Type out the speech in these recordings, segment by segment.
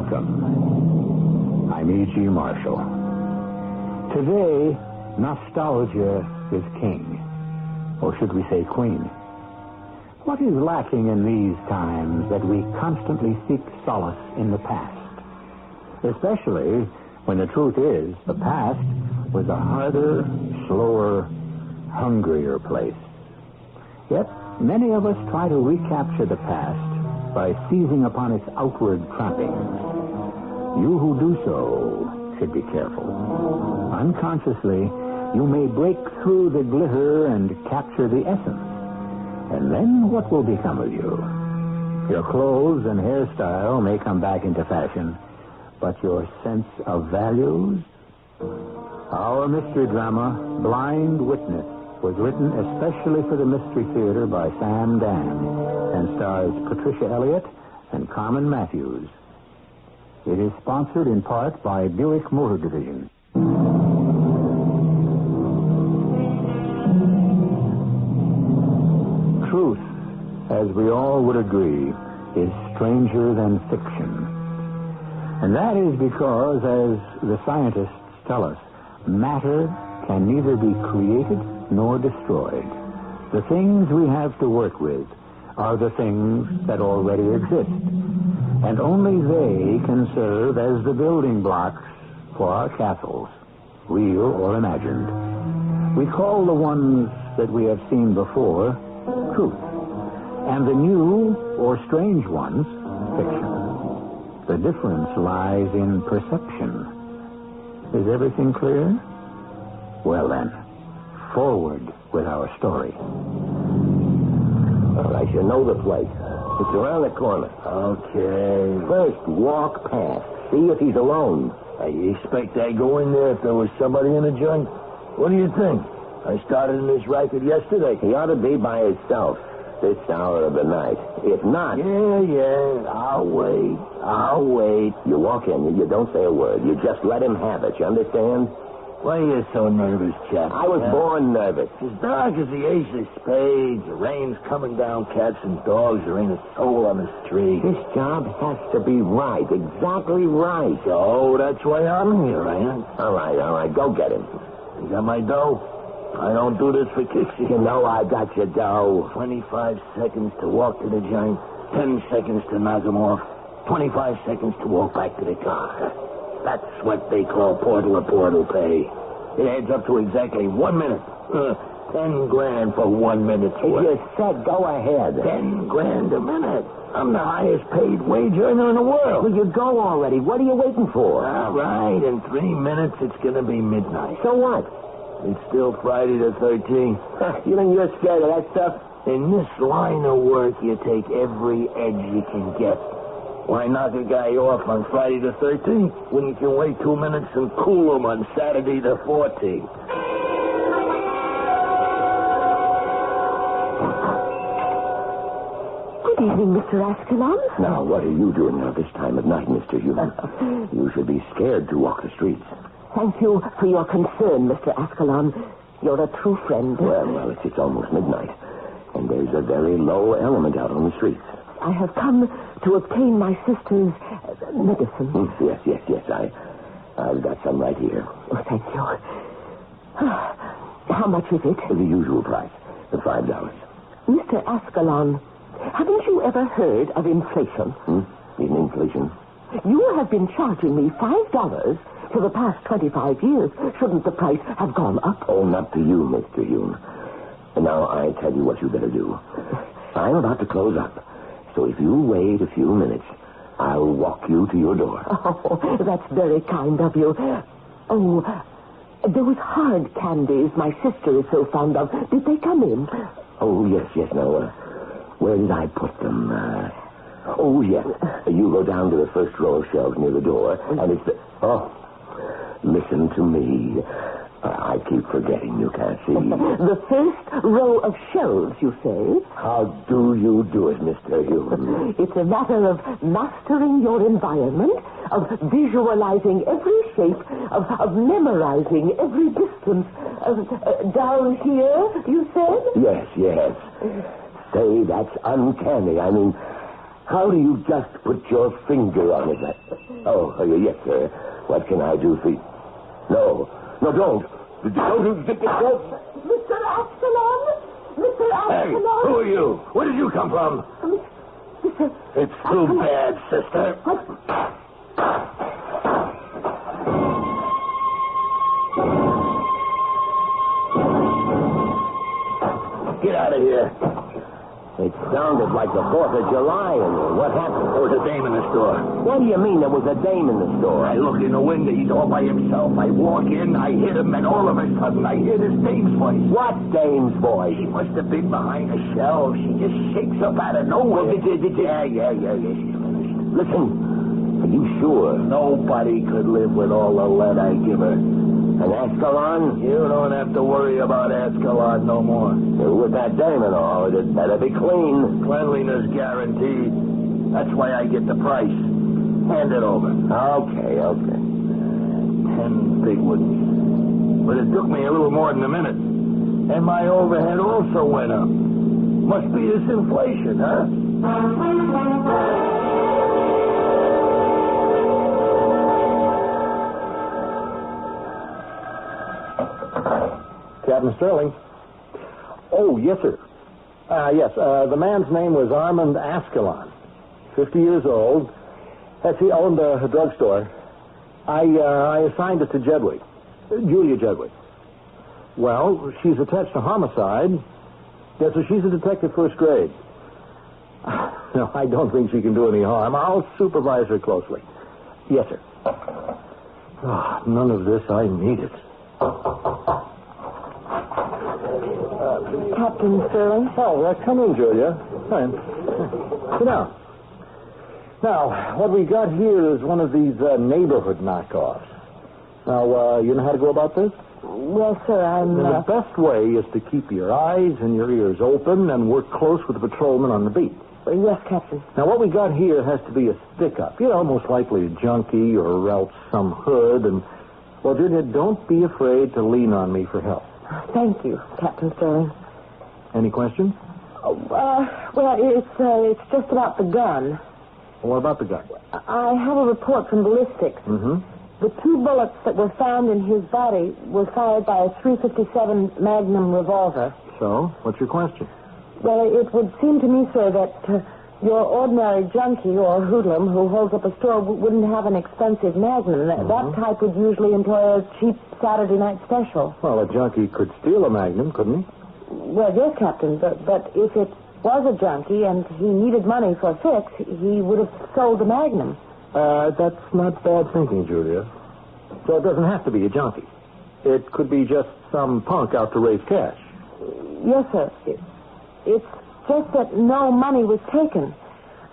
Welcome. I'm E.G. Marshall. Today, nostalgia is king. Or should we say queen? What is lacking in these times that we constantly seek solace in the past? Especially when the truth is, the past was a harder, slower, hungrier place. Yet, many of us try to recapture the past by seizing upon its outward trappings. You who do so should be careful. Unconsciously, you may break through the glitter and capture the essence. And then what will become of you? Your clothes and hairstyle may come back into fashion, but your sense of values? Our mystery drama, Blind Witness, was written especially for the Mystery Theater by Sam Dan and stars Patricia Elliott and Carmen Matthews. It is sponsored in part by Buick Motor Division. Truth, as we all would agree, is stranger than fiction. And that is because, as the scientists tell us, matter can neither be created nor destroyed. The things we have to work with are the things that already exist. And only they can serve as the building blocks for our castles, real or imagined. We call the ones that we have seen before truth, and the new or strange ones fiction. The difference lies in perception. Is everything clear? Well then, forward with our story. All right, you know the place. It's around the corner. Okay. First, walk past. See if he's alone. You expect I'd go in there if there was somebody in the joint? What do you think? I started in this racket yesterday. He ought to be by himself this hour of the night. If not... Yeah. I'll wait. You walk in, you don't say a word. You just let him have it, you understand? Why are you so nervous, chap? I was born nervous. It's as dark as the ace of spades. The rain's coming down, cats and dogs. There ain't a soul on the street. This job has to be right, exactly right. So that's why I'm here, ain't it? All right, go get him. You got my dough? I don't do this for kicks. You know I got your dough. 25 seconds to walk to the joint, 10 seconds to knock him off, 25 seconds to walk back to the car. That's what they call portal pay. It adds up to exactly 1 minute. 10 grand for 1 minute's work. You said go ahead. 10 grand a minute. I'm the highest paid wage earner in the world. Well, you go already. What are you waiting for? All right, in 3 minutes it's going to be midnight. So what? It's still Friday the 13th. You think you're scared of that stuff? In this line of work, you take every edge you can get. Why knock a guy off on Friday the 13th when you can wait 2 minutes and cool him on Saturday the 14th? Good evening, Mr. Ascalon. Now, what are you doing now this time of night, Mr. Human? You should be scared to walk the streets. Thank you for your concern, Mr. Ascalon. You're a true friend. Well, it's almost midnight, and there's a very low element out on the streets. I have come to obtain my sister's medicine. Yes. I've got some right here. Oh, thank you. How much is it? The usual price, the $5. Mr. Ascalon, haven't you ever heard of inflation? In inflation? You have been charging me $5 for the past 25 years. Shouldn't the price have gone up? Oh, not to you, Mr. Hume. And now I tell you what you better do. I'm about to close up. So if you wait a few minutes, I'll walk you to your door. Oh, that's very kind of you. Oh, those hard candies my sister is so fond of, did they come in? Oh, yes. Now, where did I put them? Oh, yes. You go down to the first row of shelves near the door, and it's the... Oh, listen to me. I keep forgetting you can't see. The first row of shelves, you say? How do you do it, Mr. Hume? It's a matter of mastering your environment, of visualizing every shape, of memorizing every distance. Down here, you said? Yes. Say, that's uncanny. I mean, How do you just put your finger on it? Oh, yes, sir. What can I do for you? No, don't. Don't. Mr. Ascalon? Mr. Hey, Ascalon? who are you? Where did you come from? It's too bad, sister. Get out of here. It sounded like the 4th of July in here. What happened? There was a dame in the store. What do you mean there was a dame in the store? I look in the window. He's all by himself. I walk in. I hit him, and all of a sudden I hear this dame's voice. What dame's voice? She must have been behind a shelf. She just shakes up out of nowhere. Yeah. She's finished. Listen, are you sure? Nobody could live with all the lead I give her. And Ascalon? You don't have to worry about Ascalon no more. With that dame and all, it better be clean. Cleanliness guaranteed. That's why I get the price. Hand it over. Okay. 10 big ones. But it took me a little more than a minute. And my overhead also went up. Must be this inflation, huh? Captain Sterling. Oh, yes, sir. Yes, the man's name was Armand Ascalon. 50 years old. He owned a drugstore. I assigned it to Jedwig. Julia Jedwig. Well, she's attached to homicide. Yes, so she's a detective first grade. No, I don't think she can do any harm. I'll supervise her closely. Yes, sir. Oh, none of this I needed. Captain Sterling? Oh, come in, Julia. Fine. Sit down. Now, what we got here is one of these neighborhood knockoffs. Now, you know how to go about this? Well, sir, The best way is to keep your eyes and your ears open and work close with the patrolman on the beat. Yes, Captain. Now, what we got here has to be a stick-up. Most likely a junkie or else some hood. And, well, Julia, don't be afraid to lean on me for help. Thank you, Captain Sterling. Any questions? Well, it's just about the gun. What about the gun? I have a report from ballistics. Mm-hmm. The 2 bullets that were found in his body were fired by a .357 Magnum revolver. So, what's your question? Well, it would seem to me, sir, that your ordinary junkie or hoodlum who holds up a store wouldn't have an expensive Magnum. That type would usually employ a cheap Saturday night special. Well, a junkie could steal a Magnum, couldn't he? Well, yes, Captain, but if it was a junkie and he needed money for a fix, he would have sold the Magnum. That's not bad thinking, Julia. So it doesn't have to be a junkie. It could be just some punk out to raise cash. Yes, sir. It's just that no money was taken.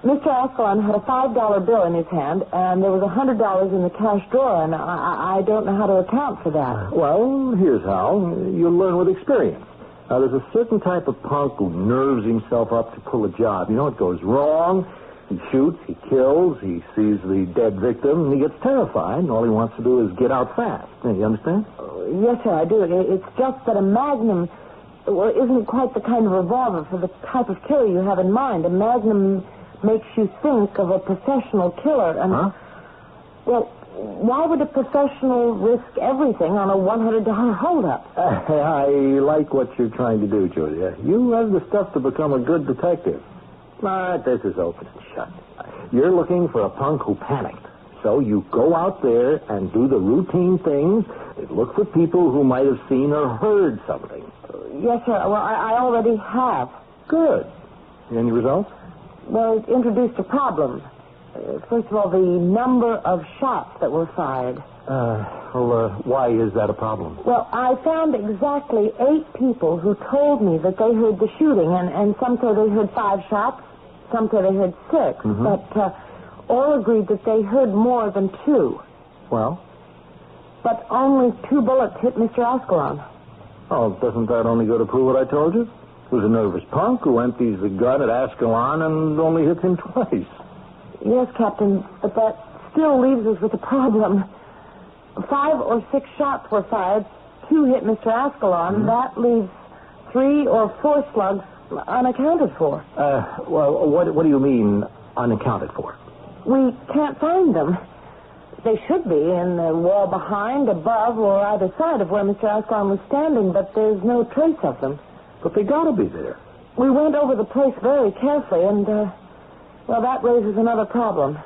Mr. Ascalon had a $5 bill in his hand, and there was $100 in the cash drawer, and I don't know how to account for that. Well, here's how. You'll learn with experience. Now, there's a certain type of punk who nerves himself up to pull a job. It goes wrong. He shoots, he kills, he sees the dead victim, and he gets terrified, and all he wants to do is get out fast. You understand? Yes, sir, I do. It's just that a Magnum isn't quite the kind of revolver for the type of killer you have in mind. A Magnum makes you think of a professional killer, and... Huh? Well, why would a professional risk everything on a $100 holdup? I like what you're trying to do, Julia. You have the stuff to become a good detective. But this is open and shut. You're looking for a punk who panicked. So you go out there and do the routine things. Look for people who might have seen or heard something. Yes, sir. Well, I already have. Good. Any results? Well, it introduced a problem. First of all, the number of shots that were fired. Why is that a problem? Well, I found exactly 8 people who told me that they heard the shooting, and some said they heard 5 shots, some said they heard 6, Mm-hmm. but all agreed that they heard more than 2. Well? But only 2 bullets hit Mr. Ascalon. Oh, doesn't that only go to prove what I told you? It was a nervous punk who empties the gun at Ascalon and only hits him twice. Yes, Captain, but that still leaves us with a problem. 5 or 6 shots were fired. 2 hit Mr. Ascalon. Mm-hmm. That leaves 3 or 4 slugs unaccounted for. Well, what do you mean, unaccounted for. We can't find them. They should be in the wall behind, above, or either side of where Mr. Ascalon was standing, but there's no trace of them. But they gotta be there. We went over the place very carefully, and, well, that raises another problem.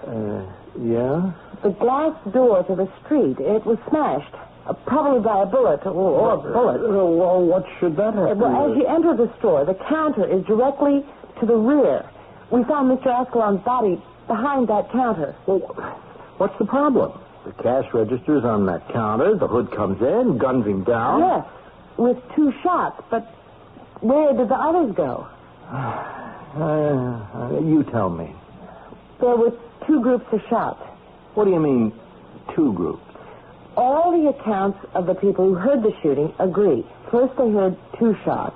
Yeah? The glass door to the street, it was smashed. Probably by a bullet or a bullet. Well, what should that have Well, as you enter the store, the counter is directly to the rear. We found Mr. Ascalon's body behind that counter. Well, what's the problem? The cash register's on that counter. The hood comes in, guns him down. Yes, with 2 shots. But where did the others go? You tell me. There were 2 groups of shots. What do you mean, 2 groups? All the accounts of the people who heard the shooting agree. First they heard 2 shots.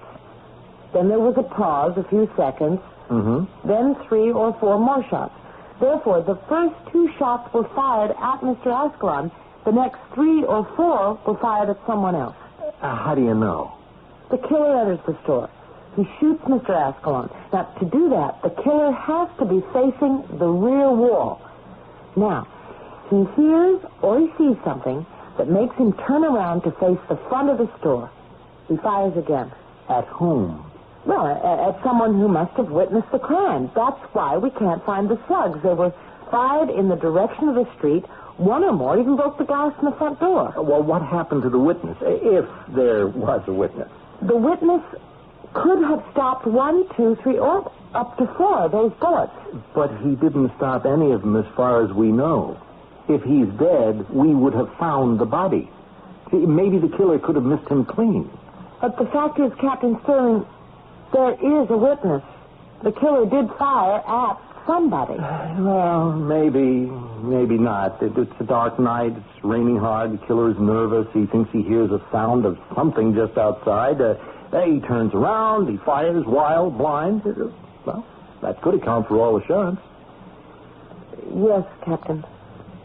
Then there was a pause, a few seconds. Mm-hmm. Then 3 or 4 more shots. Therefore, the first 2 shots were fired at Mr. Ascalon. The next 3 or 4 were fired at someone else. How do you know? The killer enters the store. He shoots Mr. Ascalon. Now, to do that, the killer has to be facing the rear wall. Now, he hears or he sees something that makes him turn around to face the front of the store. He fires again. At whom? Well, at someone who must have witnessed the crime. That's why we can't find the slugs. They were fired in the direction of the street. 1 or more even broke the glass in the front door. Well, what happened to the witness, if there was a witness? The witness could have stopped 1, 2, 3, or up to 4 of those bullets. But he didn't stop any of them as far as we know. If he's dead, we would have found the body. See, maybe the killer could have missed him clean. But the fact is, Captain Sterling, there is a witness. The killer did fire at somebody. Well, maybe not. It's a dark night. It's raining hard. The killer's nervous. He thinks he hears a sound of something just outside. He turns around. He fires wild, blind. Well, that could account for all the shots. Yes, Captain.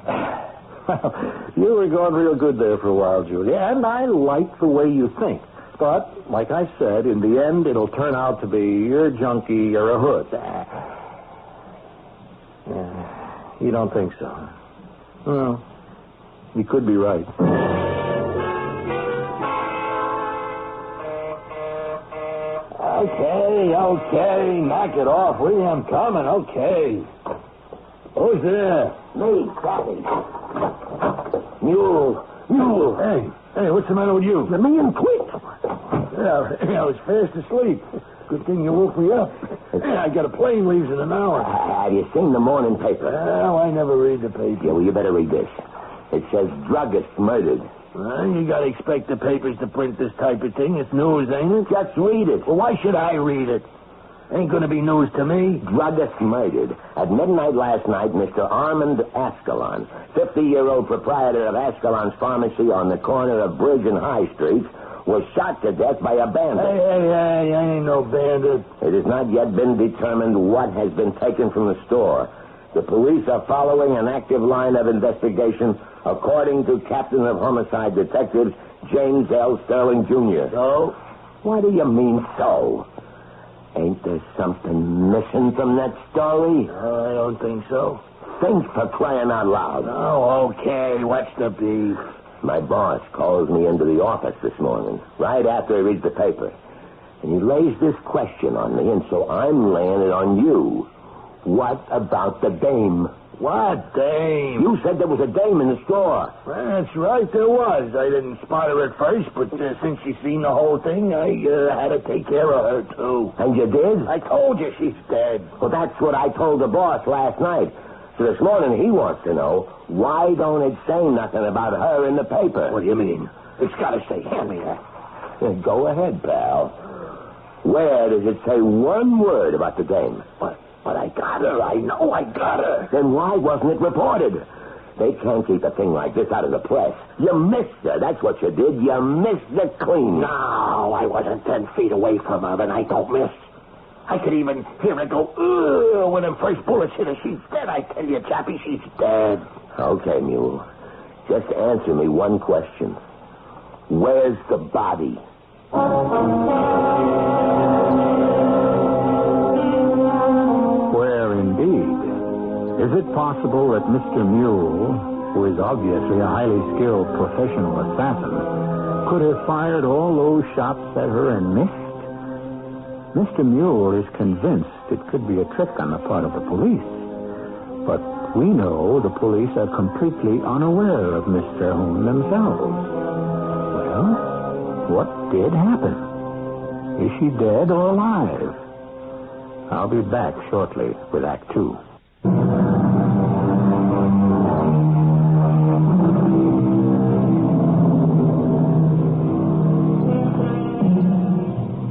Well, you were going real good there for a while, Julia, and I like the way you think. But, like I said, in the end, it'll turn out to be you're a junkie or a hood. You don't think so? Well, you could be right. Okay, knock it off, will you? I'm coming, okay. Who's there? Me, Daddy. Mule. Hey, what's the matter with you? The man quit. Yeah, I was fast asleep. Good thing you woke me up. I got a plane leaves in an hour. Have you seen the morning paper? Well, I never read the paper. Yeah, well, you better read this. It says druggist murdered. Well, you gotta expect the papers to print this type of thing. It's news, ain't it? Just read it. Well, why should I read it? Ain't gonna be news to me. Druggist murdered. At midnight last night, Mr. Armand Ascalon, 50-year-old proprietor of Ascalon's Pharmacy on the corner of Bridge and High Streets, was shot to death by a bandit. Hey, I ain't no bandit. It has not yet been determined what has been taken from the store. The police are following an active line of investigation, according to Captain of Homicide Detectives James L. Sterling, Jr. So? What do you mean, so? Ain't there something missing from that story? I don't think so. Think, for crying out loud. Oh, okay. What's the beef? My boss calls me into the office this morning, right after he reads the paper. And he lays this question on me, and so I'm laying it on you. What about the dame? What dame? You said there was a dame in the store. Well, that's right, there was. I didn't spot her at first, but since she's seen the whole thing, I had to take care of her, too. And you did? I told you she's dead. Well, that's what I told the boss last night. So this morning he wants to know, why don't it say nothing about her in the paper? What do you mean? It's got to say, hand me that. Go ahead, pal. Where does it say one word about the dame? But I got her. I know I got her. Then why wasn't it reported? They can't keep a thing like this out of the press. You missed her. That's what you did. You missed her clean. No, I wasn't 10 feet away from her, and I don't miss. I could even hear her go, ugh, when them first bullets hit her. She's dead, I tell you, Chappie. She's dead. Okay, Mule. Just answer me one question. Where's the body? Where indeed? Is it possible that Mr. Mule, who is obviously a highly skilled professional assassin, could have fired all those shots at her and missed? Mr. Mule is convinced it could be a trick on the part of the police. But we know the police are completely unaware of Miss Terhune themselves. Well, what did happen? Is she dead or alive? I'll be back shortly with Act 2.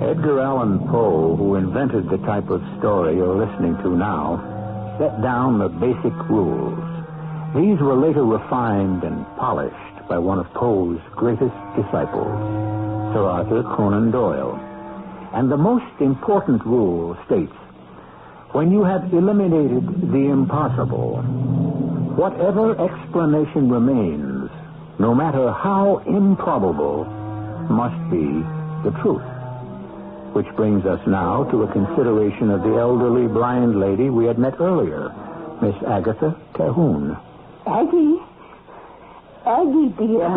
Edgar Allan Poe, who invented the type of story you're listening to now, set down the basic rules. These were later refined and polished by one of Poe's greatest disciples, Sir Arthur Conan Doyle. And the most important rule states, when you have eliminated the impossible, whatever explanation remains, no matter how improbable, must be the truth. Which brings us now to a consideration of the elderly blind lady we had met earlier, Miss Agatha Terhune. Aggie, dear.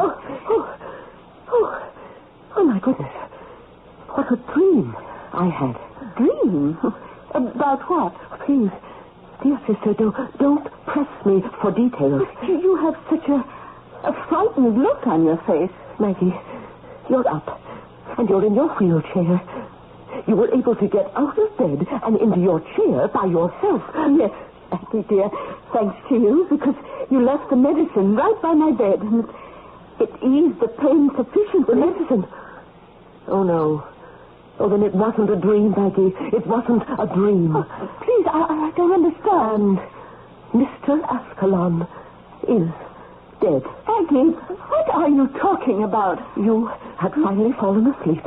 Oh, my goodness. What a dream I had. Dream? About what? Please, dear sister, don't press me for details. You have such a frightened look on your face. Maggie, you're up, and you're in your wheelchair. You were able to get out of bed and into your chair by yourself. Yes, Aggie, dear, thanks to you, because you left the medicine right by my bed, and it eased the pain sufficiently. The medicine? Oh, no. Oh, then it wasn't a dream, Maggie. It wasn't a dream. Oh, please, I don't understand. Mr. Ascalon is dead. Aggie, what are you talking about? You had finally fallen asleep.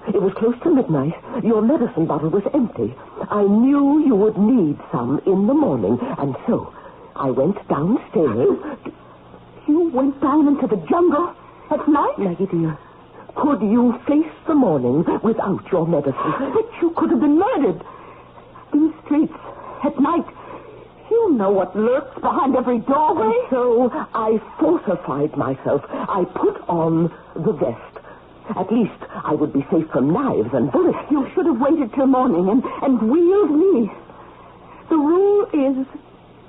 It was close to midnight. Your medicine bottle was empty. I knew you would need some in the morning, and so I went downstairs. You went down into the jungle at night? Maggie, dear, could you face the morning without your medicine? But you could have been murdered. These streets at night. You know what lurks behind every doorway. And so I fortified myself. I put on the vest. At least I would be safe from knives and bullets. You should have waited till morning and wheeled me. The rule is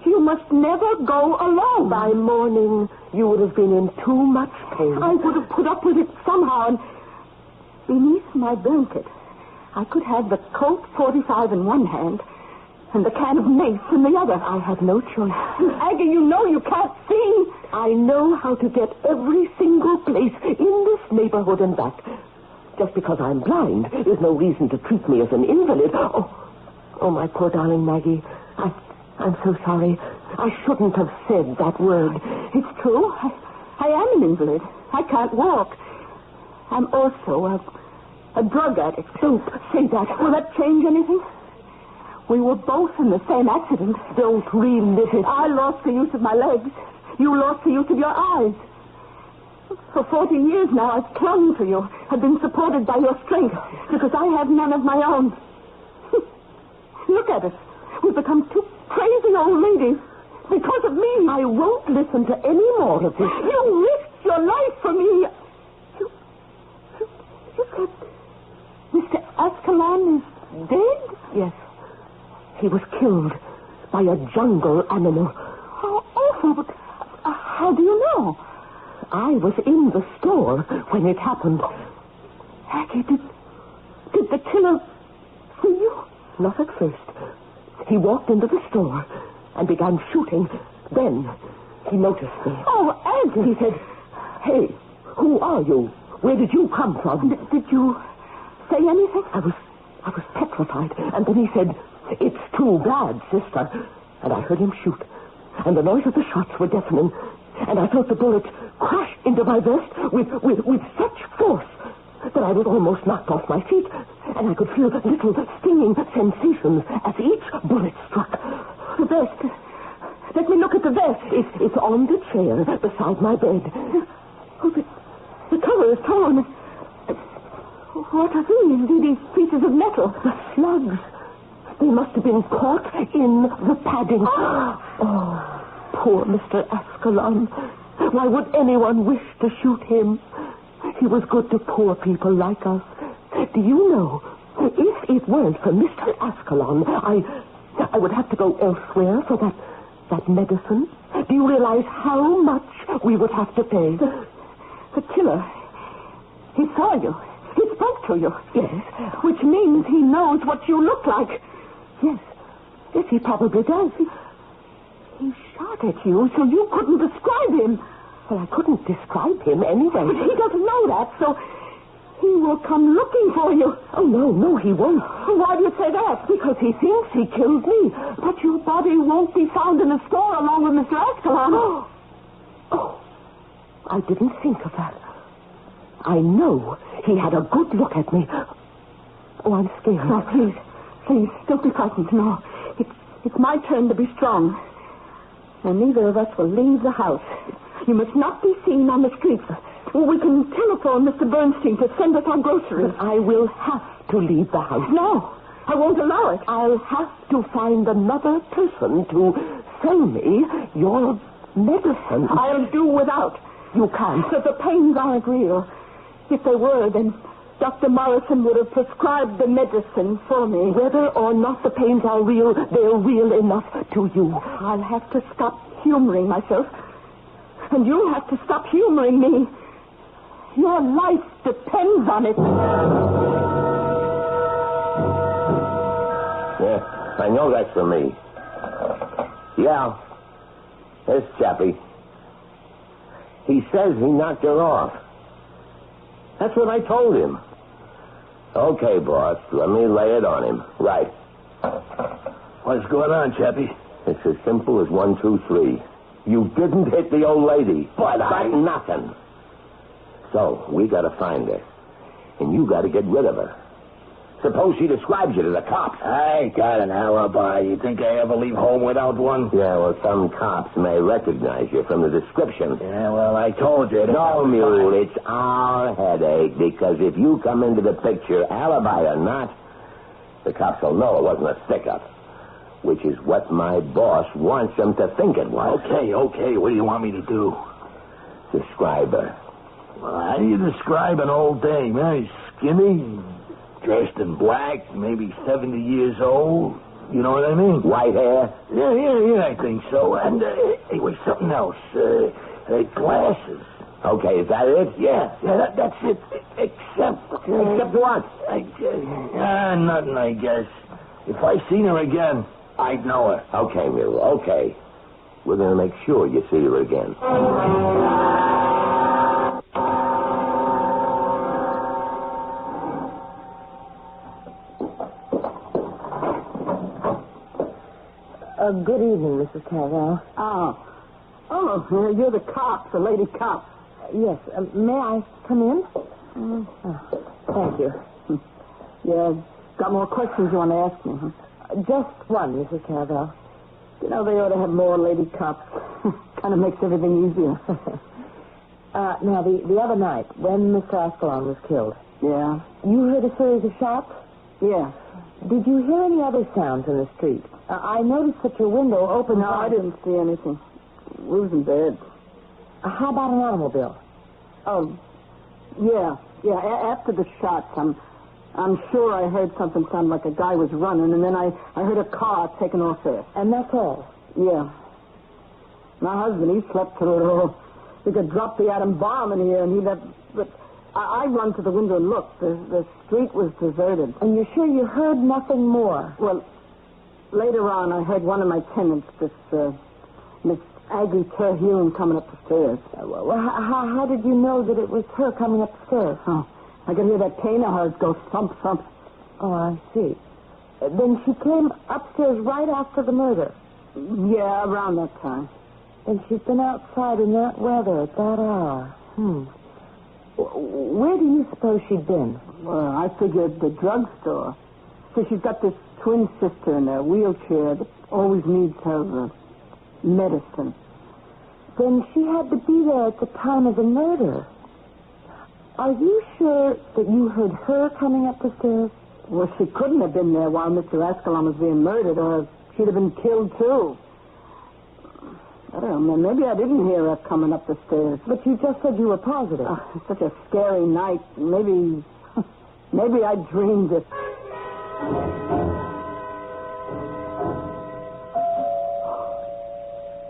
you must never go alone. By morning, you would have been in too much pain. I would have put up with it somehow, and beneath my blanket, I could have the Colt 45 in one hand and the can of mace in the other. I had no choice. Aggie, you know you can't see. I know how to get every single place in this neighborhood and back. Just because I'm blind is no reason to treat me as an invalid. Oh, my poor darling Maggie. I'm so sorry. I shouldn't have said that word. It's true. I am an invalid. I can't walk. I'm also a drug addict. Don't say that. Will that change anything? We were both in the same accident. Don't relive it. I lost the use of my legs. You lost the use of your eyes. For 40 years now, I've clung to you. I've been supported by your strength because I have none of my own. Look at us. We've become two crazy old ladies because of me. I won't listen to any more of this. You risked your life for me. You said Mr. Ascalon is dead? Yes. He was killed by a jungle animal. How awful, but how do you know? I was in the store when it happened. Aggie, did the killer see you? Not at first. He walked into the store and began shooting. Then he noticed me. Oh, Aggie! He said, "Hey, who are you? Where did you come from?" Did you say anything? I was petrified. And then he said, "It's too bad, sister." And I heard him shoot. And the noise of the shots were deafening. And I felt the bullet crash into my vest with such force that I was almost knocked off my feet. And I could feel little stinging sensations as each bullet struck. The vest. Let me look at the vest. It's on the chair beside my bed. Oh, the cover is torn. What are these pieces of metal? The slugs. They must have been caught in the padding. Oh, poor Mr. Ascalon. Why would anyone wish to shoot him? He was good to poor people like us. Do you know, if it weren't for Mr. Ascalon, I would have to go elsewhere for that medicine. Do you realize how much we would have to pay? The killer, he saw you. He spoke to you. Yes. Which means he knows what you look like. Yes. Yes, he probably does. He shot at you so you couldn't describe him. Well, I couldn't describe him anyway. But he doesn't know that, so he will come looking for you. Oh, no, he won't. Why do you say that? Because he thinks he killed me. But your body won't be found in the store along with Mr. Ascalon. Oh, I didn't think of that. I know he had a good look at me. Oh, I'm scared. No, please, don't be frightened. No, it's my turn to be strong. And neither of us will leave the house. You must not be seen on the streets. We can telephone Mr. Bernstein to send us our groceries. But I will have to leave the house. No, I won't allow it. I'll have to find another person to sell me your medicine. I'll do without. You can't. But the pains aren't real. If they were, then Dr. Morrison would have prescribed the medicine for me. Whether or not the pains are real, they're real enough to you. I'll have to stop humoring myself. And you'll have to stop humoring me. Your life depends on it. Yeah, I know that's for me. Yeah, this chappie. He says he knocked her off. That's what I told him. Okay, boss, let me lay it on him. Right. What's going on, Chappie? It's as simple as 1, 2, 3. You didn't hit the old lady. But nothing. So, we gotta find her. And you gotta get rid of her. Suppose she describes you to the cops. I got an alibi. You think I ever leave home without one? Yeah, well, some cops may recognize you from the description. Yeah, well, I told you. No, Mule, it's our headache, because if you come into the picture, alibi or not, the cops will know it wasn't a stick-up, which is what my boss wants them to think it was. Okay. What do you want me to do? Describe her. Well, how do you describe an old dame? She's skinny, dressed in black, maybe 70 years old. You know what I mean? White hair? Yeah, I think so. And, wait, something else. Glasses. Okay, is that it? Yeah, that's it. Except what? Nothing, I guess. If I seen her again, I'd know her. Okay, Mule, okay. We're going to make sure you see her again. Good evening, Mrs. Carvel. Oh, you're the cop, the lady cop. Yes, may I come in? Thank you. Yeah, got more questions you want to ask me, huh? Just one, Mrs. Carvel. You know, they ought to have more lady cops. Kind of makes everything easier. Now, the other night, when Mr. Ascalon was killed, Yeah? you heard a series of shots? Yeah. Did you hear any other sounds in the street? I noticed that your window opened. No, I didn't see anything. We was in bed. How about an automobile? Oh, yeah. After the shots, I'm sure I heard something sound like a guy was running, and then I heard a car taking off there. And that's all? Yeah. My husband, he slept through it all. We could drop the atom bomb in here, and he left. But I run to the window and looked. The street was deserted. And you're sure you heard nothing more? Well, later on, I heard one of my tenants, this Miss Aggie Terhune, coming up the stairs. Well, how did you know that it was her coming up the stairs? Oh, I could hear that cane of hers go thump, thump. Oh, I see. Then she came upstairs right after the murder? Yeah, around that time. And she's been outside in that weather at that hour. Where do you suppose she'd been? Well, I figured the drugstore. So she's got this twin sister in a wheelchair that always needs her medicine. Then she had to be there at the time of the murder. Are you sure that you heard her coming up the stairs? Well, she couldn't have been there while Mr. Ascalon was being murdered, or she'd have been killed, too. I don't know. Maybe I didn't hear her coming up the stairs. But you just said you were positive. It's such a scary night. Maybe I dreamed it.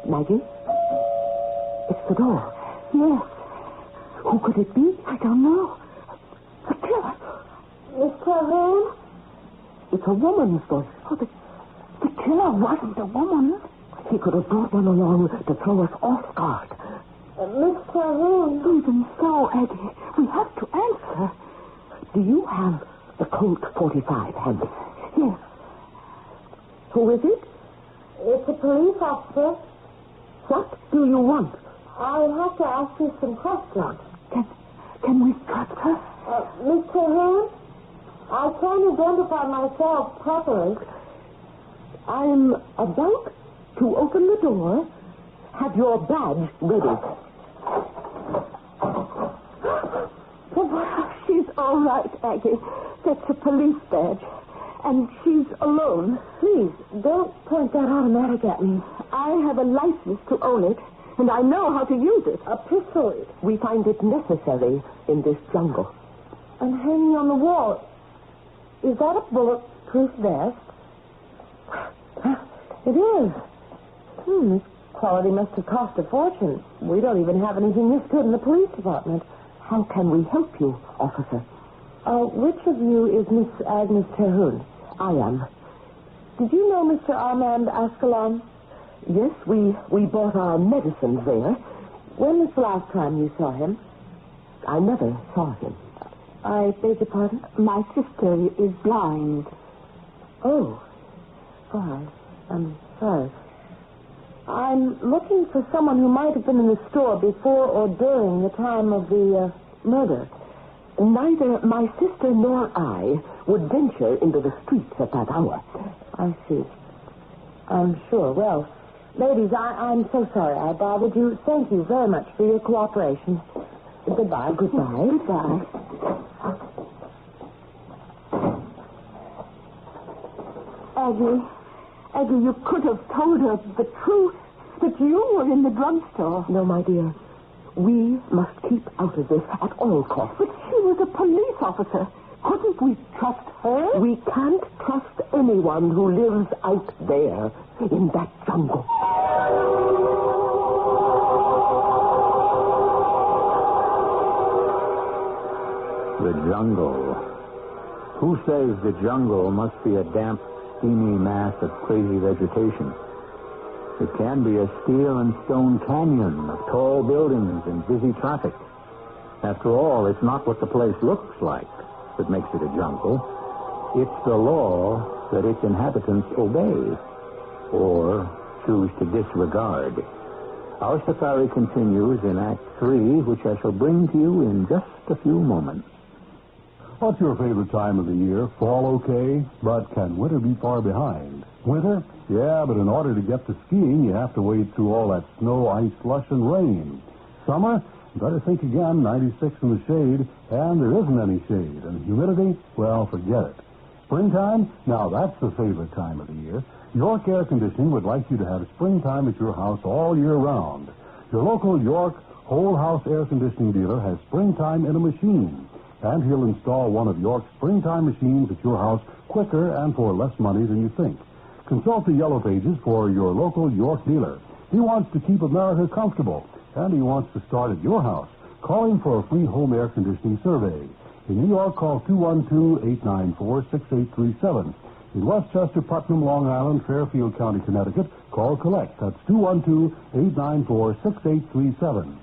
Maggie? It's the door. Yes. Who could it be? I don't know. The killer. Miss Terhune? It's a woman's voice. Oh, the killer wasn't a woman. He could have brought one along to throw us off guard. Miss Terhune? Even so, Eddie, we have to answer. Do you have the Colt 45 handy? Yes. Who is it? It's a police officer. What do you want? I'll have to ask you some questions. Can we trust her? Miss Terhune? I can't identify myself properly. I'm about to open the door. Have your badge ready. She's all right, Aggie. That's a police badge. And she's alone. Please, don't point that automatic at me. I have a license to own it, and I know how to use it. A pistol. We find it necessary in this jungle. And hanging on the wall. Is that a bulletproof vest? It is. This quality must have cost a fortune. We don't even have anything this good in the police department. How can we help you, officer? Which of you is Miss Agnes Terhune? I am. Did you know Mr. Armand Ascalon? Yes, we bought our medicines there. When was the last time you saw him? I never saw him. I beg your pardon? My sister is blind. Oh. I'm sorry. I'm looking for someone who might have been in the store before or during the time of the murder. Neither my sister nor I would venture into the streets at that hour. I see. I'm sure. Well, ladies, I'm so sorry I bothered you. Thank you very much for your cooperation. Goodbye. Goodbye. Goodbye. Aggie, you could have told her the truth, that you were in the drugstore. No, my dear. We must keep out of this at all costs. But she was a police officer. Couldn't we trust her? We can't trust anyone who lives out there in that jungle. The jungle. Who says the jungle must be a damp, steamy mass of crazy vegetation? It can be a steel and stone canyon of tall buildings and busy traffic. After all, it's not what the place looks like that makes it a jungle. It's the law that its inhabitants obey or choose to disregard. Our safari continues in Act 3, which I shall bring to you in just a few moments. What's your favorite time of the year? Fall okay, but can winter be far behind? Winter? Yeah, but in order to get to skiing, you have to wade through all that snow, ice, slush, and rain. Summer? Better think again, 96 in the shade, and there isn't any shade. And humidity? Well, forget it. Springtime? Now that's the favorite time of the year. York Air Conditioning would like you to have springtime at your house all year round. Your local York whole house air conditioning dealer has springtime in a machine. And he'll install one of York's springtime machines at your house quicker and for less money than you think. Consult the yellow pages for your local York dealer. He wants to keep America comfortable, and he wants to start at your house. Call him for a free home air conditioning survey. In New York, call 212-894-6837. In Westchester, Putnam, Long Island, Fairfield County, Connecticut, call Collect. That's 212-894-6837.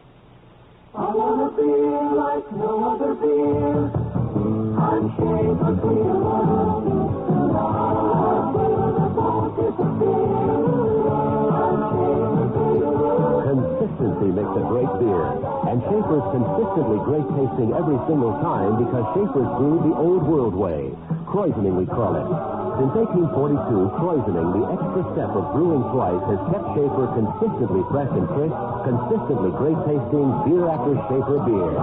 I want to feel like no other beer. I'm Schaefer, feel Consistency makes a great beer, and Schaefer's consistently great tasting every single time because Schaefer's brewed the old world way. Kreuzening, we call it. Since 1842, Kreuzening, the extra step of brewing twice, has kept Schaefer consistently fresh and crisp, consistently great tasting beer after Schaefer beer.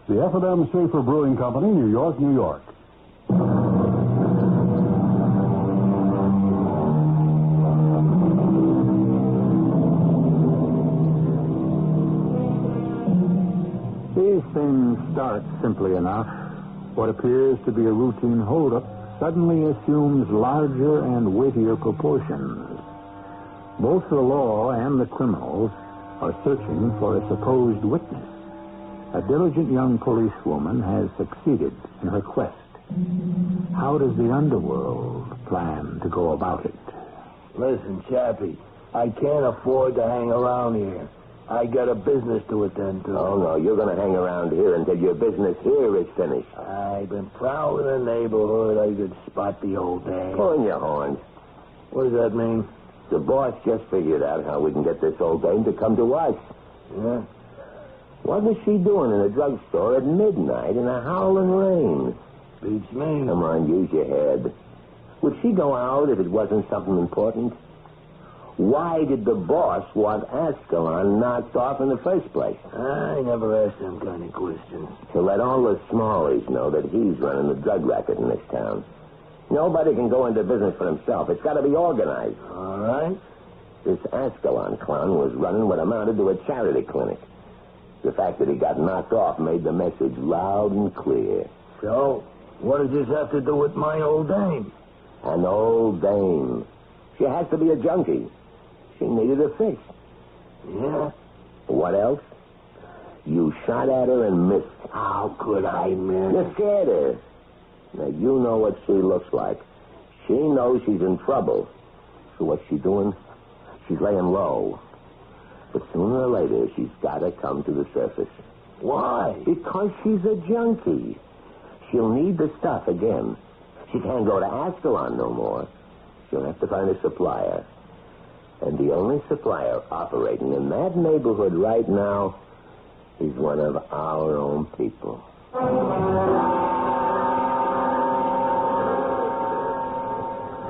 The F&M Schaefer Brewing Company, New York, New York. These things start simply enough. What appears to be a routine holdup suddenly assumes larger and weightier proportions. Both the law and the criminals are searching for a supposed witness. A diligent young policewoman has succeeded in her quest. How does the Underworld plan to go about it? Listen, Chappie, I can't afford to hang around here. I got a business to attend to. Oh, no, you're going to hang around here until your business here is finished. I've been prowling the neighborhood. I could spot the old dame. Pulling your horns. What does that mean? The boss just figured out how we can get this old dame to come to us. Yeah? What was she doing in a drugstore at midnight in a howling rain? Beats me. Come on, use your head. Would she go out if it wasn't something important? Why did the boss want Ascalon knocked off in the first place? I never asked them kind of questions. To let all the smallies know that he's running the drug racket in this town. Nobody can go into business for himself. It's got to be organized. All right. This Ascalon clown was running what amounted to a charity clinic. The fact that he got knocked off made the message loud and clear. So, what does this have to do with my old dame? An old dame. She has to be a junkie. She needed a fix. Yeah? What else? You shot at her and missed. How could I miss? You scared her. Now, you know what she looks like. She knows she's in trouble. So what's she doing? She's laying low. But sooner or later, she's got to come to the surface. Why? Because she's a junkie. She'll need the stuff again. She can't go to Ascalon no more. She'll have to find a supplier. And the only supplier operating in that neighborhood right now is one of our own people.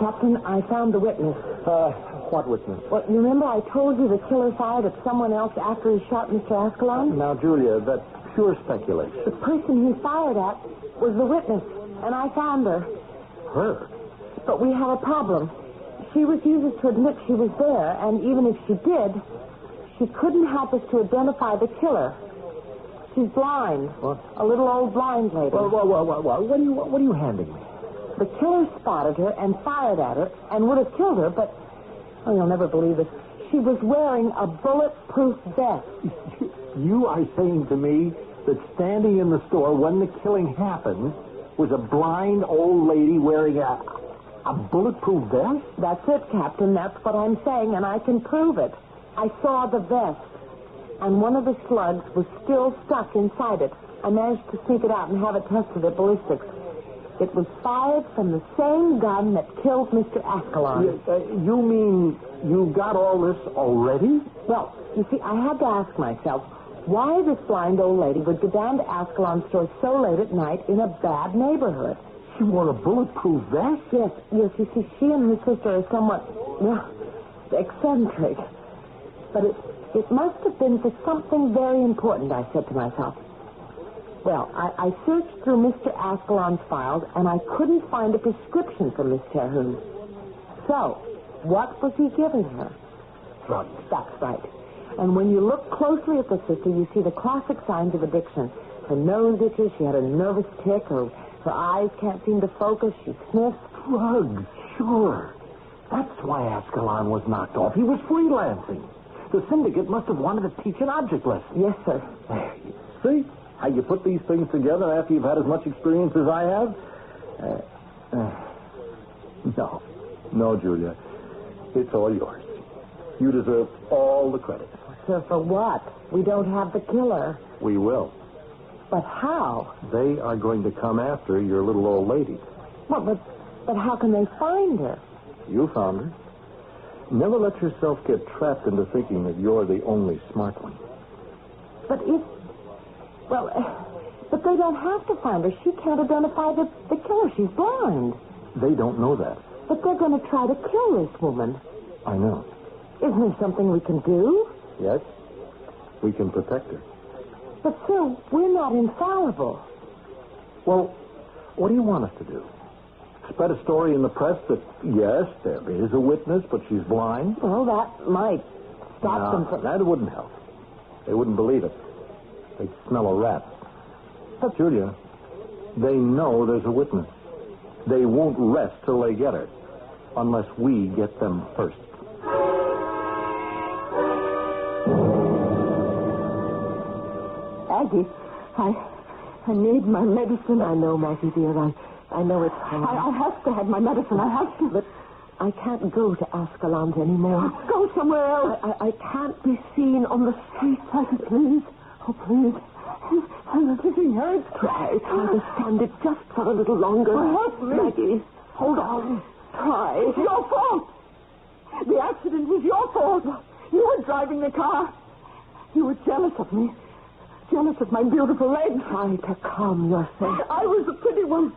Captain, I found the witness. What witness? Well, you remember I told you the killer fired at someone else after he shot Mr. Ascalon? Now, Julia, that's pure speculation. The person he fired at was the witness, and I found her. Her? But we have a problem. She refuses to admit she was there, and even if she did, she couldn't help us to identify the killer. She's blind. What? A little old blind lady. Well, what are you handing me? The killer spotted her and fired at her and would have killed her, but, oh, you'll never believe it. She was wearing a bulletproof vest. You are saying to me that standing in the store when the killing happened was a blind old lady wearing a bulletproof vest? That's it, Captain. That's what I'm saying, and I can prove it. I saw the vest, and one of the slugs was still stuck inside it. I managed to sneak it out and have it tested at ballistics. It was fired from the same gun that killed Mr. Ascalon. You mean you got all this already? Well, you see, I had to ask myself why this blind old lady would go down to Ascalon's store so late at night in a bad neighborhood. She wore a bulletproof vest? Yes, you see, she and her sister are somewhat, well, eccentric. But it must have been for something very important, I said to myself. Well, I searched through Mr. Ascalon's files, and I couldn't find a prescription for Miss Terhune. So, what was he giving her? Drugs. That's right. And when you look closely at the sister, you see the classic signs of addiction. Her nose itches, she had a nervous tic, her eyes can't seem to focus, she sniffs. Drugs, sure. That's why Ascalon was knocked off. He was freelancing. The syndicate must have wanted to teach an object lesson. Yes, sir. See how you put these things together after you've had as much experience as I have? No, Julia. It's all yours. You deserve all the credit. Sir, for what? We don't have the killer. We will. But how? They are going to come after your little old lady. Well, but But how can they find her? You found her. Never let yourself get trapped into thinking that you're the only smart one. But but they don't have to find her. She can't identify the killer. She's blind. They don't know that. But they're going to try to kill this woman. I know. Isn't there something we can do? Yes? We can protect her. But, sir, we're not infallible. Well, what do you want us to do? Spread a story in the press that, yes, there is a witness, but she's blind? Well, that might stop them from... That wouldn't help. They wouldn't believe it. They'd smell a rat. But, Julia, they know there's a witness. They won't rest till they get her, unless we get them first. Aggie, I need my medicine. I know, Maggie, dear. I know it's hard. I have to have my medicine. I have to. But I can't go to Ascalon's anymore. Go somewhere else. I can't be seen on the streets. Please. Oh, please. Everything hurts. Try to stand it just for a little longer. Help me. Maggie, hold on. Try. It's your fault. The accident was your fault. You were driving the car. You were jealous of me. Jealous of my beautiful legs. Try to calm yourself. I was the pretty one.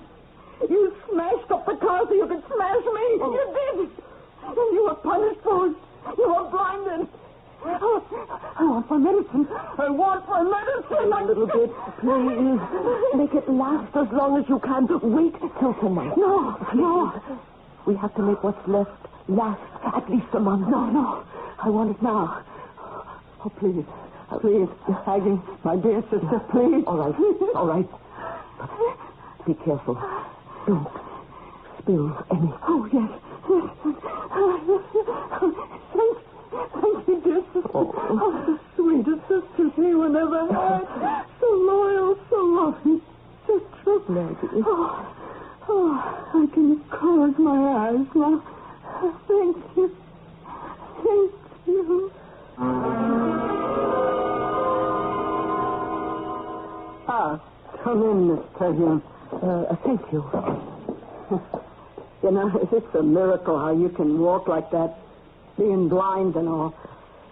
You smashed up the car so you could smash me. Oh. You did. And you were punished for it. You were blinded. I want my medicine. I want my medicine. A little bit, please. Make it last as long as you can. Wait till tonight. No, please. No. We have to make what's left last at least a month. No. I want it now. Oh, please. Please, Aggie, my dear sister, please. All right. But be careful. Don't spill any. Oh, yes. Thank you, dear sister. Oh, the sweetest sister anyone ever had. So loyal, so loving, so true. Maggie. Oh, I can close my eyes now. Thank you. Thank you. Come in, Miss Terhune. Thank you. You know, it's a miracle how you can walk like that, being blind and all.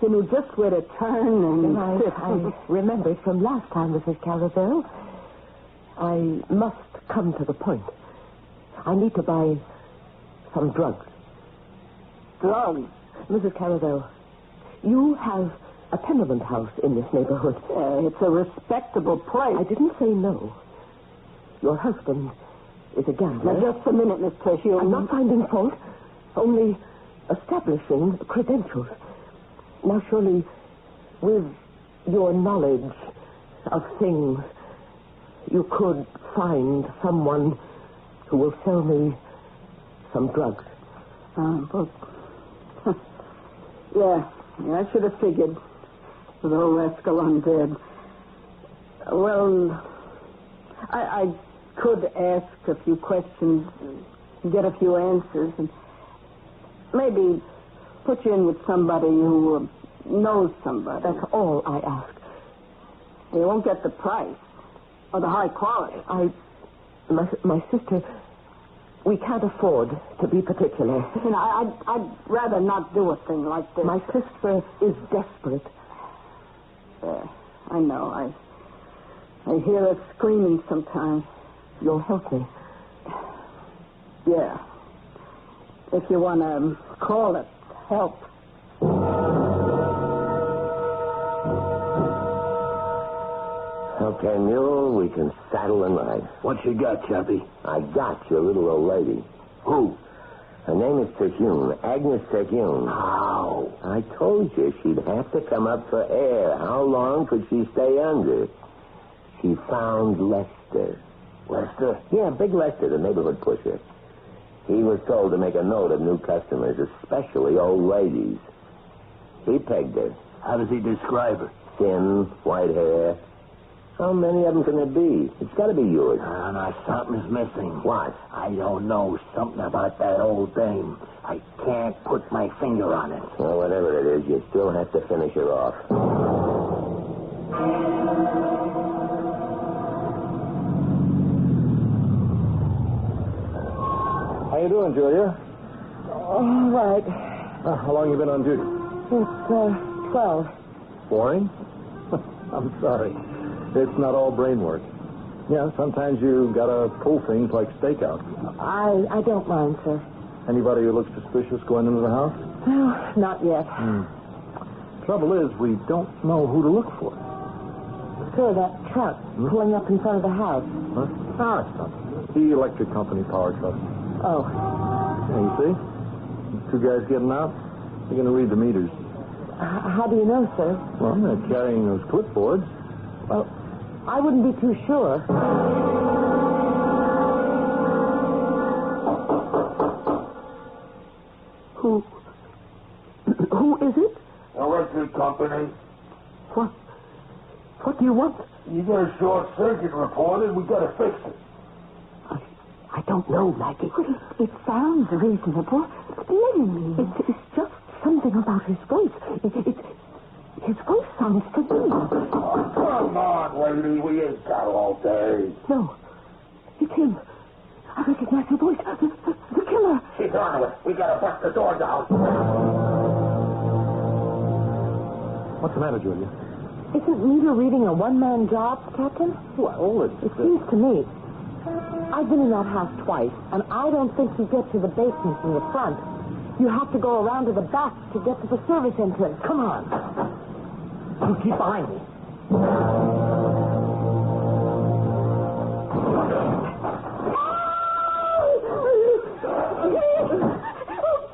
You know just where to turn and sit. I remembered from last time, Mrs. Caravel. I must come to the point. I need to buy some drugs. Drugs? Mrs. Caravel, you have a tenement house in this neighborhood. It's a respectable place. I didn't say no. Your husband is a gambler. Now, just a minute, Miss Terhune. I'm not finding fault, only establishing credentials. Now, surely, with your knowledge of things, you could find someone who will sell me some drugs. Yeah, I should have figured. With old Escalon dead. Well, I could ask a few questions, get a few answers, and maybe put you in with somebody who knows somebody. That's all I ask. You won't get the price or the high quality. My sister, we can't afford to be particular. You know, I'd rather not do a thing like this. My sister is desperate. I know. I hear her screaming sometimes. You'll help me. Yeah. If you want to call it help. Okay, Mule, we can saddle and ride. What you got, Chappie? I got your little old lady. Who? Her name is Terhune, Agnes Terhune. How? I told you she'd have to come up for air. How long could she stay under? She found Lester. Lester? Yeah, Big Lester, the neighborhood pusher. He was told to make a note of new customers, especially old ladies. He pegged her. How does he describe her? Thin, white hair. How many of them can there be? It's got to be yours. Now, something's missing. What? I don't know. Something about that old dame. I can't put my finger on it. Well, whatever it is, you still have to finish her off. I you doing, Julia? All right. How long you been on duty? It's 12. Boring? I'm sorry. It's not all brain work. Yeah, sometimes you gotta pull things like stakeout. I don't mind, sir. Anybody who looks suspicious going into the house? Well, not yet. Trouble is, we don't know who to look for. Sir, that truck pulling up in front of the house. Huh? It's not the electric company power truck. Oh. Yeah, you see? Two guys getting out. They're going to read the meters. How do you know, sir? Well, they're carrying those clipboards. Well, I wouldn't be too sure. Who is it? Electric company. What do you want? You got a short circuit reported. We got to fix it. I don't know, Maggie. It sounds reasonable. Explain me. It's just something about his voice. His voice sounds familiar. Oh, come on, lady. We ain't got all day. No, it's him. I recognize the voice. The killer. She's on to it. We got to bust the door down. What's the matter, Julia? Isn't meter reading a one-man job, Captain? Well, It seems to me. I've been in that house twice, and I don't think you get to the basement from the front. You have to go around to the back to get to the service entrance. Come on. You keep behind me.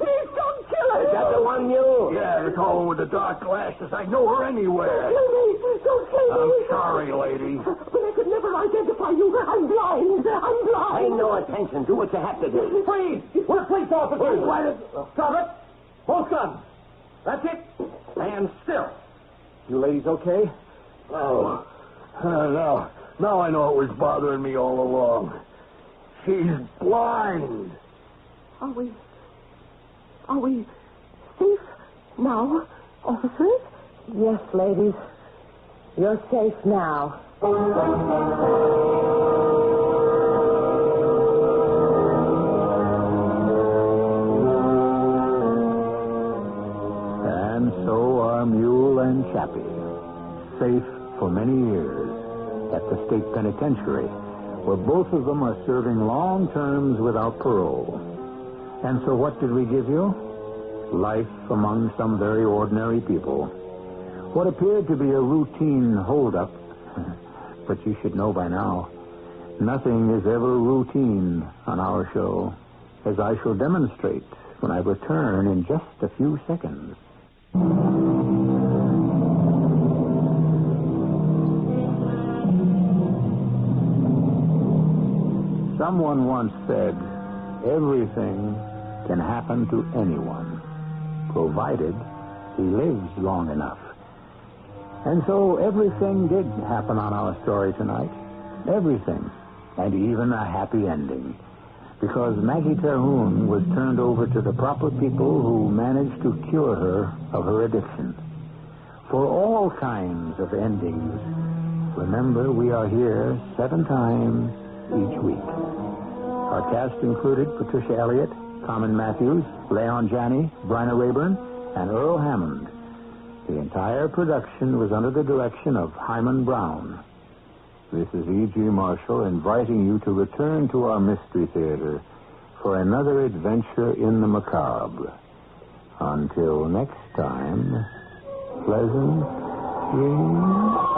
Please don't kill her. Is that the one you? Yeah, the tall one with the dark glasses. I know her anywhere. Don't kill me. I'm sorry, lady. But I could never identify you. I'm blind. Pay no attention. Do what you have to do. Freeze! We're police officers! Stop it! Both guns! That's it! Stand still. You ladies okay? Oh, no. Now I know it was bothering me all along. She's blind. Are we safe now, officers? Yes, ladies. You're safe now. And so are Mule and Chappie, safe for many years at the state penitentiary, where both of them are serving long terms without parole. And so what did we give you? Life among some very ordinary people. What appeared to be a routine holdup, but you should know by now, nothing is ever routine on our show, as I shall demonstrate when I return in just a few seconds. Someone once said, everything can happen to anyone, provided he lives long enough. And so everything did happen on our story tonight. Everything. And even a happy ending. Because Maggie Terhune was turned over to the proper people who managed to cure her of her addiction. For all kinds of endings, remember we are here 7 times each week. Our cast included Patricia Elliott, Carmen Matthews, Leon Janney, Bryna Rayburn, and Earl Hammond. The entire production was under the direction of Hyman Brown. This is E.G. Marshall inviting you to return to our Mystery Theater for another adventure in the macabre. Until next time, pleasant dreams.